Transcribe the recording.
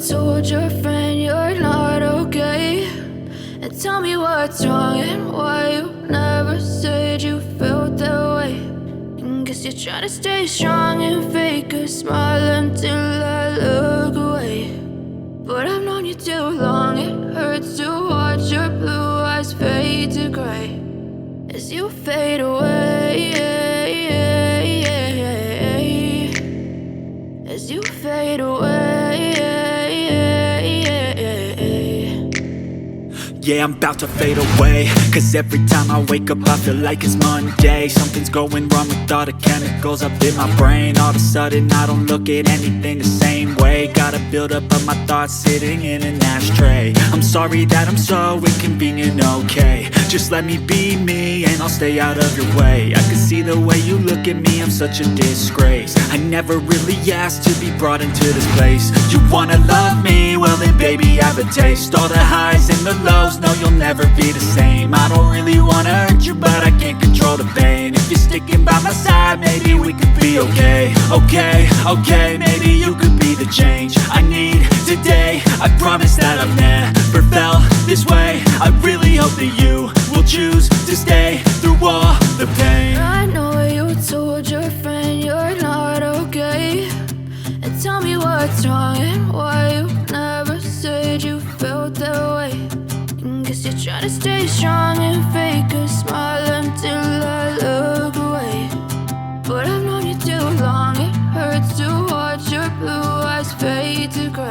told your friend you're not okay, and tell me what's wrong and why you never said you felt that way. And guess you're trying to stay strong and fake a smile until I look away. But I've known you too long, it hurts to watch your blue eyes fade to gray as you fade away, as you fade away. Yeah, I'm about to fade away, cause every time I wake up I feel like it's Monday. Something's going wrong with all the chemicals up in my brain. All of a sudden I don't look at anything the same way. Got a buildup of my thoughts sitting in an ashtray. I'm sorry that I'm so inconvenient, okay. Just let me be me and I'll stay out of your way. I can see the way you look at me, I'm such a disgrace. I never really asked to be brought into this place. You wanna love me? Well then baby have a taste. All the highs and the lows, no you'll never be the same. I don't really wanna hurt you but I can't control the pain. If you're sticking by my side maybe we could be okay. Okay, maybe you could be the change I need today. I promise that I've never felt this way. I really hope that you will choose to stay through all the pain. I know you told your friend you're not okay, and tell me what's wrong and why you never said you felt that way. And guess you're trying to stay strong and fake a smile until I look away. But I've known you too long, it hurts to watch your blue eyes fade to gray